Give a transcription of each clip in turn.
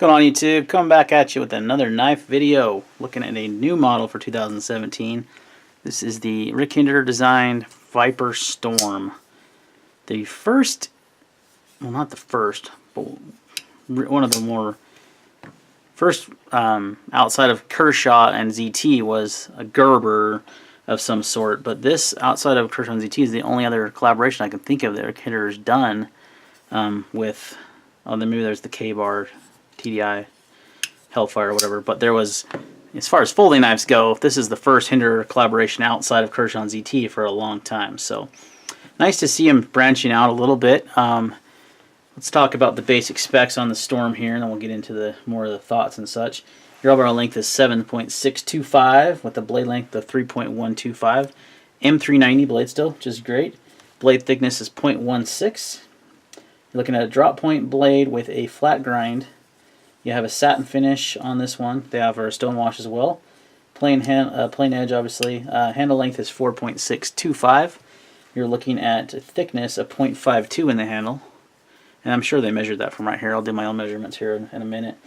going on, YouTube? Coming back at you with another knife video, looking at a new model for 2017. This is the Rick Hinderer designed Viper Storm. The first, well, not the first, but one of the more first outside of Kershaw and ZT was a Gerber of some sort. But this, outside of Kershaw and ZT, is the only other collaboration I can think of that Rick Hinderer's done with. Oh, then maybe there's the K-Bar, TDI, Hellfire, or whatever. But there was, as far as folding knives go, this is the first Hinderer collaboration outside of Kershaw and ZT for a long time. So nice to see him branching out a little bit. Let's talk about the basic specs on the Storm here, and then we'll get into the more of the thoughts and such. Your overall length is 7.625 with a blade length of 3.125. M390 blade still, which is great. Blade thickness is 0.16. You're looking at a drop point blade with a flat grind. You have a satin finish on this one. They offer a stone wash as well. Plain edge, obviously. Handle length is 4.625. You're looking at a thickness of 0.52 in the handle. And I'm sure they measured that from right here. I'll do my own measurements here in a minute.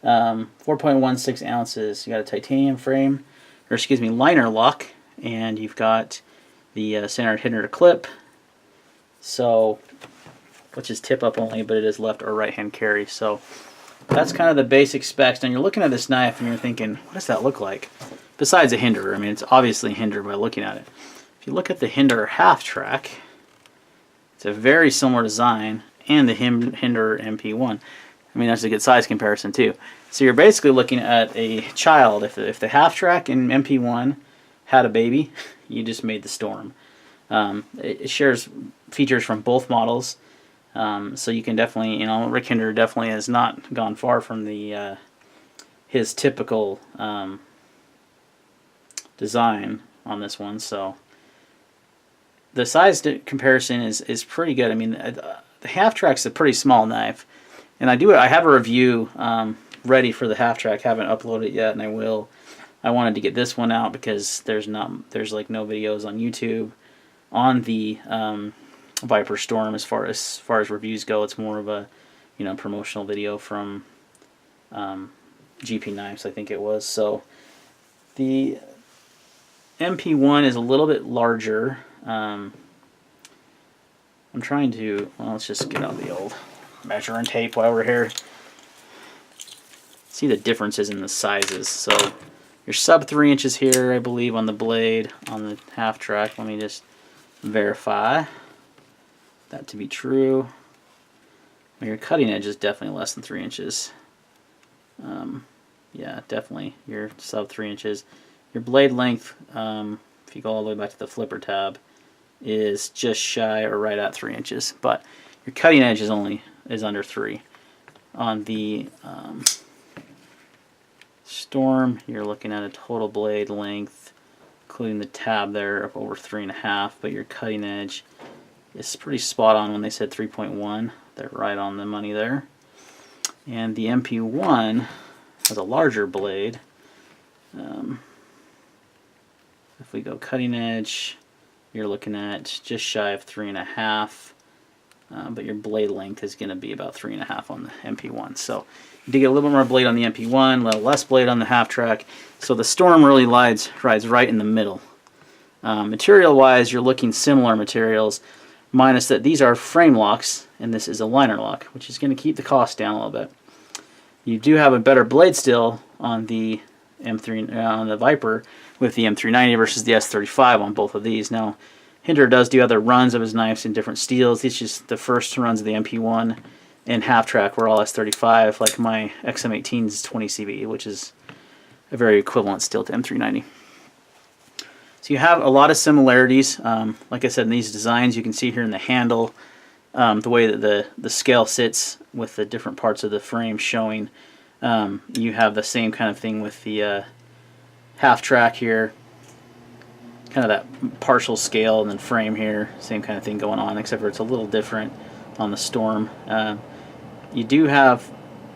4.16 ounces. You got a titanium frame, or excuse me, liner lock, and you've got the standard Hinderer clip. So, which is tip up only, but it is left or right hand carry. So that's kind of the basic specs. And you're looking at this knife and you're thinking, what does that look like? Besides a Hinderer, I mean, it's obviously Hinderer by looking at it. If you look at the Hinderer half track, it's a very similar design, and the Hinderer MP1. I mean, that's a good size comparison too. So you're basically looking at a child. If the half track and MP1 had a baby, you just made the Storm. It shares features from both models. So you can definitely, Rick Hinderer definitely has not gone far from the his typical design on this one. So the size comparison is pretty good. I mean, the half track's a pretty small knife, and I have a review ready for the half track. Haven't uploaded it yet, and I will. I wanted to get this one out because there's like no videos on YouTube on the Viper Storm as far as reviews go. It's more of a promotional video from GP Knives, I think it was. So the MP1 is a little bit larger. I'm trying to, well, let's just get out the old measuring tape while we're here. See the differences in the sizes. So you're sub 3 inches here, I believe, on the blade on the half track. Let me just verify that to be true. Well, your cutting edge is definitely less than 3 inches. Yeah, definitely. You're sub 3 inches. Your blade length, if you go all the way back to the flipper tab, is just shy or right at 3 inches. But your cutting edge is under 3. On the Storm, you're looking at a total blade length, including the tab there, of over 3.5. But your cutting edge is pretty spot on when they said 3.1. They're right on the money there. And the MP1 has a larger blade. If we go cutting edge, you're looking at just shy of 3.5. But your blade length is going to be about 3.5 on the MP1. So you do get a little bit more blade on the MP1, a little less blade on the half track. So the Storm really rides right in the middle. Material-wise, you're looking similar materials, minus that these are frame locks and this is a liner lock, which is going to keep the cost down a little bit. You do have a better blade still on the on the Viper with the M390 versus the S35 on both of these. Now, Hinderer does do other runs of his knives in different steels. These just the first runs of the MP1 and half track were all S35, like my XM18's 20 CV, which is a very equivalent steel to M390. So you have a lot of similarities. Like I said, in these designs, you can see here in the handle the way that the scale sits with the different parts of the frame showing. You have the same kind of thing with the half track here, kind of that partial scale, and then frame here, same kind of thing going on, except for it's a little different on the Storm. You do have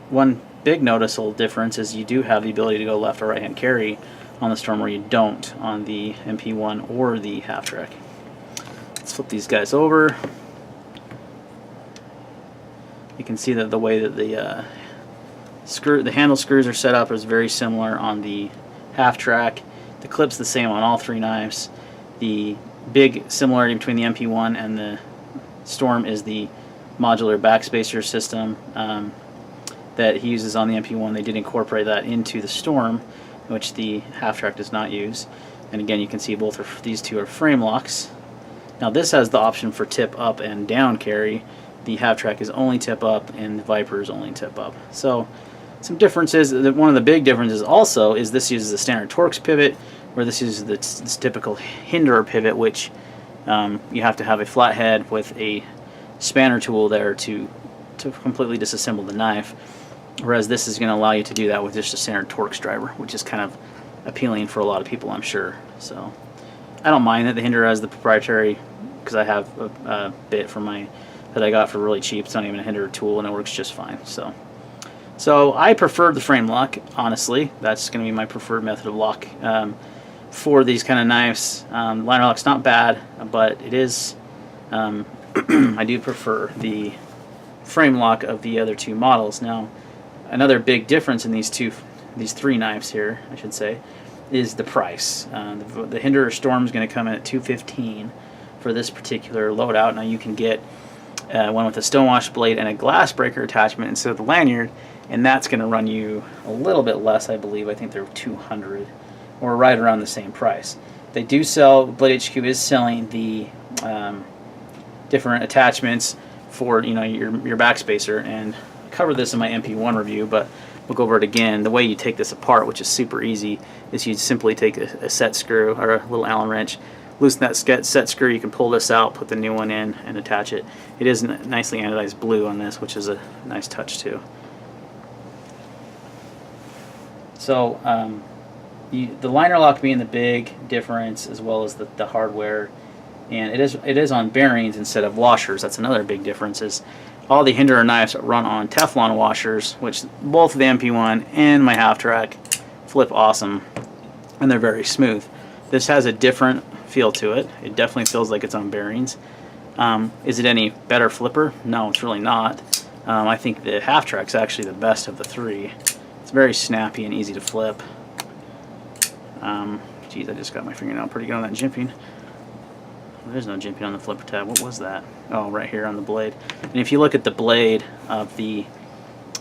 one big noticeable difference is you do have the ability to go left or right hand carry on the Storm, where you don't on the MP1 or the half track. Let's flip these guys over. You can see that the way that the The handle screws are set up as very similar on the half track. The clip's the same on all three knives. The big similarity between the MP1 and the Storm is the modular backspacer system that he uses on the MP1. They did incorporate that into the Storm, which the half track does not use. And again, you can see both of these two are frame locks. Now this has the option for tip up and down carry. The half track is only tip up and the Viper is only tip up. So some differences. One of the big differences also is this uses a standard Torx pivot, where this uses this typical Hinderer pivot, which you have to have a flat head with a spanner tool there to completely disassemble the knife, whereas this is going to allow you to do that with just a standard Torx driver, which is kind of appealing for a lot of people, I'm sure. So I don't mind that the Hinderer has the proprietary, because I have a bit for that I got for really cheap. It's not even a Hinderer tool, and it works just fine. So I prefer the frame lock, honestly. That's going to be my preferred method of lock for these kind of knives. Liner lock's not bad, but it is I do prefer the frame lock of the other two models. Now, another big difference in these three knives here, I should say, is the price. The Hinderer Storm is going to come in at $215 for this particular loadout. Now you can get one with a stonewash blade and a glass breaker attachment instead of the lanyard, and that's going to run you a little bit less, I believe. I think they're $200, or right around the same price. They do sell, Blade HQ is selling the different attachments for your backspacer, and I covered this in my MP1 review, but we'll go over it again. The way you take this apart, which is super easy, is you simply take a set screw or a little Allen wrench, loosen that set screw, you can pull this out, put the new one in, and attach it. It is nicely anodized blue on this, which is a nice touch too. So the liner lock being the big difference, as well as the hardware, and it is on bearings instead of washers. That's another big difference. Is all the Hinderer knives run on Teflon washers, which both the MP1 and my half track flip awesome, and they're very smooth. This has a different feel to it. It definitely feels like it's on bearings. Is it any better flipper? No, it's really not. I think the half track's actually the best of the three. It's very snappy and easy to flip. Geez, I just got my fingernail pretty good on that jimping. There's no jimping on the flipper tab. What was that? Oh, right here on the blade. And if you look at the blade of the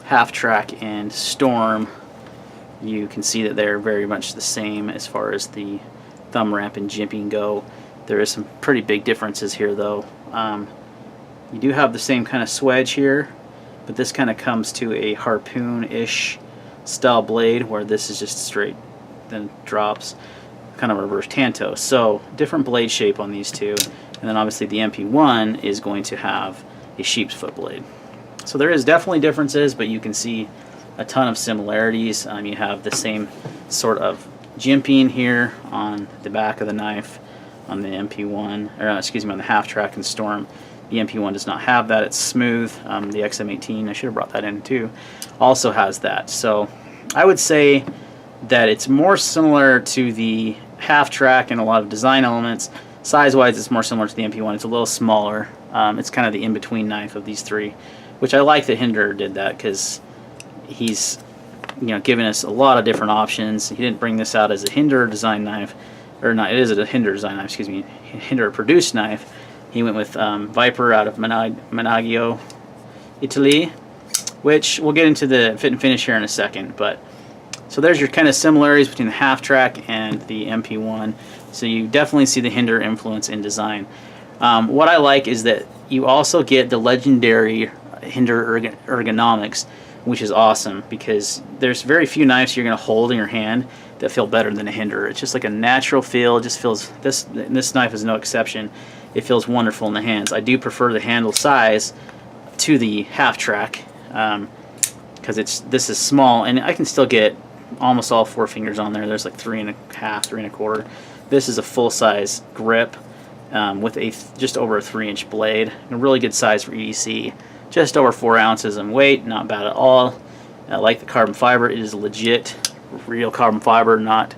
half track and Storm, you can see that they're very much the same as far as the thumb ramp and jimping go. There is some pretty big differences here, though. You do have the same kind of swedge here, but this kind of comes to a harpoon-ish style blade, where this is just straight, then drops, kind of a reverse Tanto. So different blade shape on these two, and then obviously the MP1 is going to have a sheep's foot blade. So there is definitely differences, but you can see a ton of similarities. You have the same sort of jimping here on the back of the knife on the MP1, or excuse me, on the half track and Storm. The MP1 does not have that. It's smooth. The XM18, I should have brought that in too, also has that. So I would say that it's more similar to the half track in a lot of design elements. Size-wise, it's more similar to the MP1. It's a little smaller. It's kind of the in-between knife of these three, which I like that Hinderer did that, because he's giving us a lot of different options. He didn't bring this out as a Hinderer design knife, or not, it is a Hinderer design knife, excuse me, Hinderer produced knife. He went with Viper out of Menaggio, Italy, which we'll get into the fit and finish here in a second. But so there's your kind of similarities between the half track and the MP1. So you definitely see the Hinderer influence in design. What I like is that you also get the legendary Hinderer Ergonomics, which is awesome, because there's very few knives you're going to hold in your hand that feel better than a Hinderer. It's just like a natural feel. It just feels, this knife is no exception. It feels wonderful in the hands. I do prefer the handle size to the half track, because this is small, and I can still get almost all 4 fingers on there. There's like 3 1/2, 3 1/4. This is a full size grip with just over a 3-inch blade. A really good size for EDC. Just over 4 ounces in weight, not bad at all. I like the carbon fiber. It is legit, real carbon fiber, not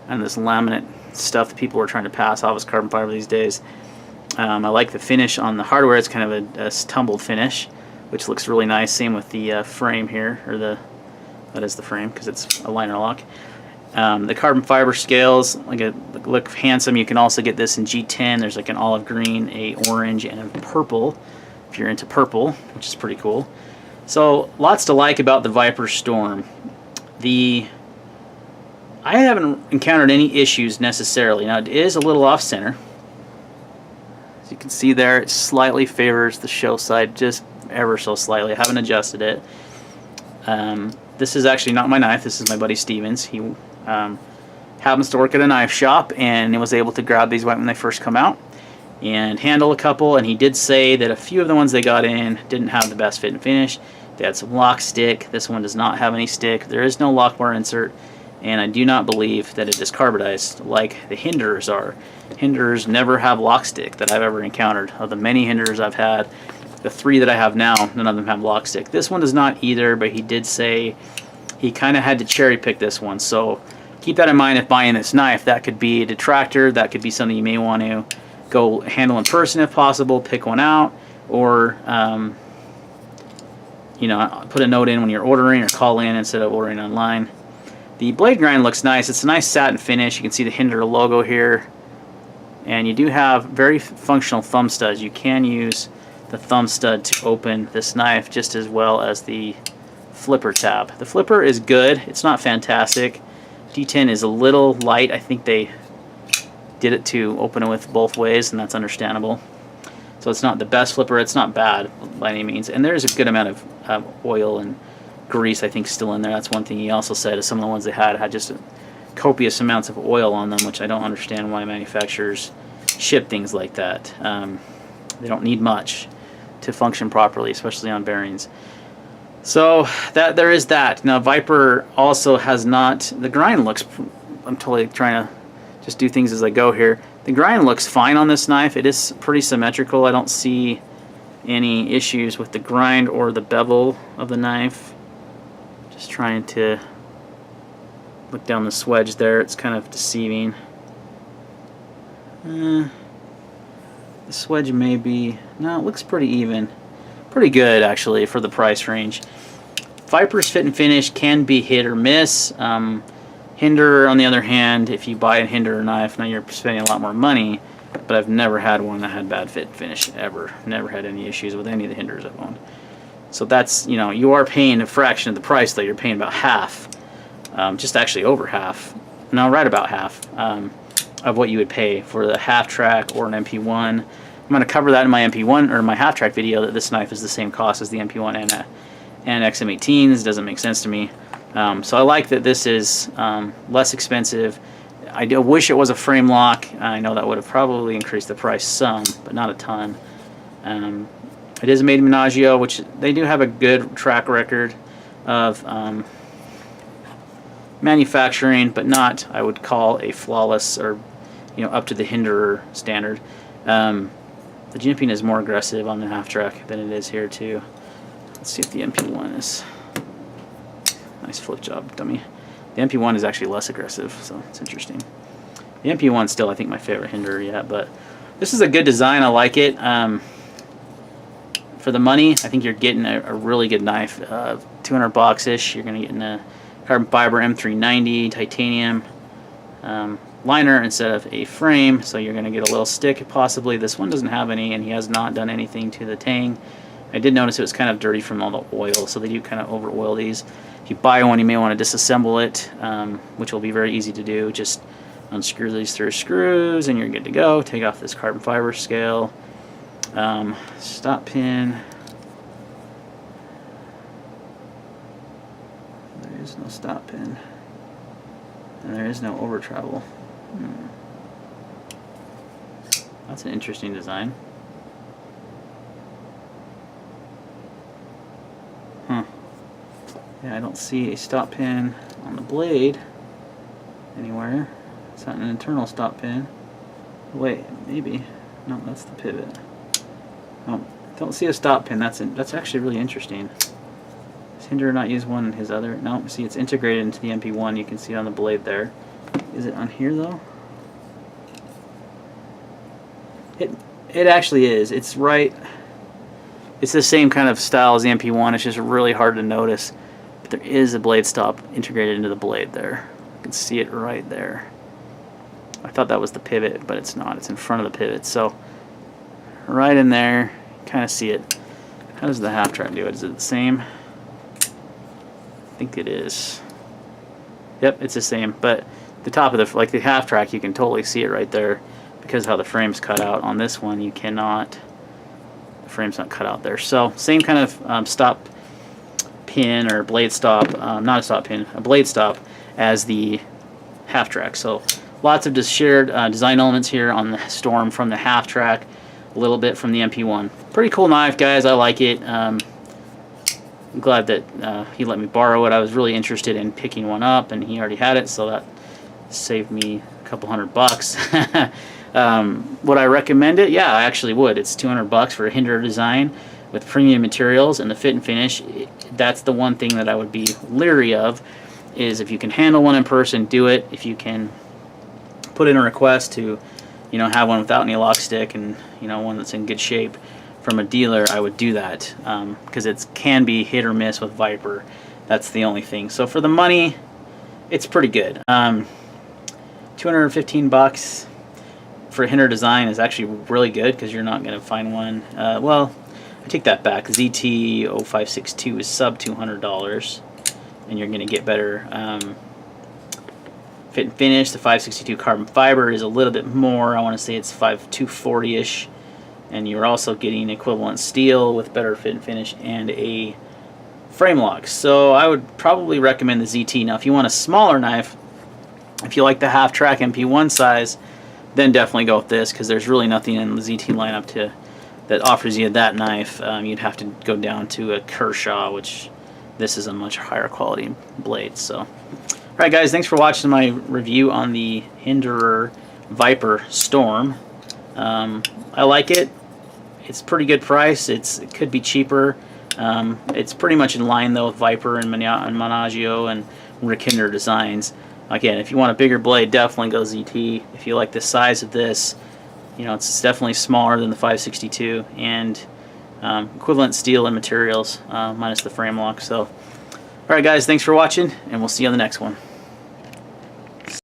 this laminate stuff that people are trying to pass off as carbon fiber these days. I like the finish on the hardware. It's kind of a tumbled finish, which looks really nice. Same with the frame here, or the That is the frame because it's a liner lock. The carbon fiber scales look handsome. You can also get this in G10. There's like an olive green, a orange, and a purple, if you're into purple, which is pretty cool. So lots to like about the Viper Storm. I haven't encountered any issues necessarily. Now it is a little off center. As you can see there, it slightly favors the show side just ever so slightly. I haven't adjusted it. This is actually not my knife. This is my buddy Steven's. He happens to work at a knife shop and was able to grab these when they first come out and handle a couple. And he did say that a few of the ones they got in didn't have the best fit and finish. They had some lock stick. This one does not have any stick. There is no lock bar insert. And I do not believe that it is carbidized like the Hinderers are. Hinderers never have lock stick that I've ever encountered. Of the many Hinderers I've had, the 3 that I have now, none of them have lock stick. This one does not either, but he did say he kind of had to cherry pick this one. So keep that in mind if buying this knife. That could be a detractor. That could be something you may want to go handle in person if possible, pick one out, or you know, put a note in when you're ordering or call in instead of ordering online. The blade grind looks nice. It's a nice satin finish. You can see the Hinderer logo here. And you do have very functional thumb studs. You can use the thumb stud to open this knife just as well as the flipper tab. The flipper is good. It's not fantastic. D10 is a little light. I think they did it to open it with both ways, and that's understandable. So it's not the best flipper. It's not bad by any means. And there's a good amount of oil and grease, I think, still in there. That's one thing he also said, is some of the ones they had just copious amounts of oil on them, which I don't understand why manufacturers ship things like that. They don't need much to function properly, especially on bearings. So that there is that. Now Viper also has not, the grind looks, I'm totally trying to just do things as I go here. The grind looks fine on this knife. It is pretty symmetrical. I don't see any issues with the grind or the bevel of the knife. Just trying to look down the swedge there. It's kind of deceiving. The swedge may be, no, it looks pretty even. Pretty good actually for the price range. Viper's fit and finish can be hit or miss. Hinderer, on the other hand, if you buy a Hinderer knife, now you're spending a lot more money, but I've never had one that had bad fit and finish ever. Never had any issues with any of the Hinderers I've owned. So that's, you know, you are paying a fraction of the price, though. You're paying about half, just actually over half, no, right about half of what you would pay for the half track or an MP1. I'm going to cover that in my MP1 or my half track video, that this knife is the same cost as the MP1 and XM18s. It doesn't make sense to me. So I like that this is less expensive. I do wish it was a frame lock. I know that would have probably increased the price some, but not a ton. It is made in Menagio, which they do have a good track record of manufacturing, but not, I would call, a flawless or, you know, up to the Hinderer standard. The jimping is more aggressive on the half track than it is here too. Let's see if the MP1 is. Nice flip job, dummy. The MP1 is actually less aggressive, so it's interesting. The MP1 is still, I think, my favorite Hinderer yet, but this is a good design. I like it. For the money, I think you're getting a really good knife. 200 bucks-ish. You're going to get a carbon fiber M390 titanium liner instead of a frame, so you're going to get a little stick possibly. This one doesn't have any, and he has not done anything to the tang. I did notice it was kind of dirty from all the oil, so they do kind of over oil these. If you buy one, you may want to disassemble it, which will be very easy to do. Just unscrew these 3 screws and you're good to go. Take off this carbon fiber scale. Stop pin. There is no stop pin. And there is no over travel. That's an interesting design. Yeah, I don't see a stop pin on the blade anywhere. It's not an internal stop pin. Wait, maybe. No, that's the pivot. Oh, don't see a stop pin. That's actually really interesting. Does Hinderer not use one in his other? No, see, it's integrated into the MP1. You can see it on the blade there. Is it on here though? It actually is. It's right. It's the same kind of style as the MP1. It's just really hard to notice. But there is a blade stop integrated into the blade there. You can see it right there. I thought that was the pivot, but it's not. It's in front of the pivot. So right in there, kind of see it. How does the half track do it? Is it the same? I think it is. Yep, it's the same. But the top of the, like the half track, you can totally see it right there because how the frame's cut out. On this one, you cannot. The frame's not cut out there. So same kind of stop pin or blade stop, not a stop pin, a blade stop as the half track. So lots of just shared design elements here on the Storm from the half track, a little bit from the MP1. Pretty cool knife, guys. I like it. I'm glad that he let me borrow it. I was really interested in picking one up, and he already had it, so that saved me a couple $100. Would I recommend it? Yeah, I actually would. It's $200 for a Hinderer design with premium materials and the fit and finish. That's the one thing that I would be leery of, is if you can handle one in person, do it. If you can put in a request to, you know, have one without any lock stick and, you know, one that's in good shape from a dealer, I would do that, because it can be hit or miss with Viper. That's the only thing. So for the money, it's pretty good. $215 for a Hinderer design is actually really good, because you're not going to find one. Well, I take that back. ZT0562 is sub $200, and you're going to get better fit and finish. The 562 carbon fiber is a little bit more. I want to say it's 240-ish, and you're also getting equivalent steel with better fit and finish and a frame lock. So I would probably recommend the ZT. Now, if you want a smaller knife, if you like the half track MP1 size, then definitely go with this, because there's really nothing in the ZT lineup that offers you that knife. You'd have to go down to a Kershaw, which this is a much higher quality blade. So, alright guys, thanks for watching my review on the Hinderer Viper Storm. I like it. It's pretty good price. It could be cheaper. It's pretty much in line though with Viper and Managio and Rick Hinderer designs. Again, if you want a bigger blade, definitely go ZT. If you like the size of this, you know, it's definitely smaller than the 562, and equivalent steel and materials, minus the frame lock. So, alright guys, thanks for watching, and we'll see you on the next one.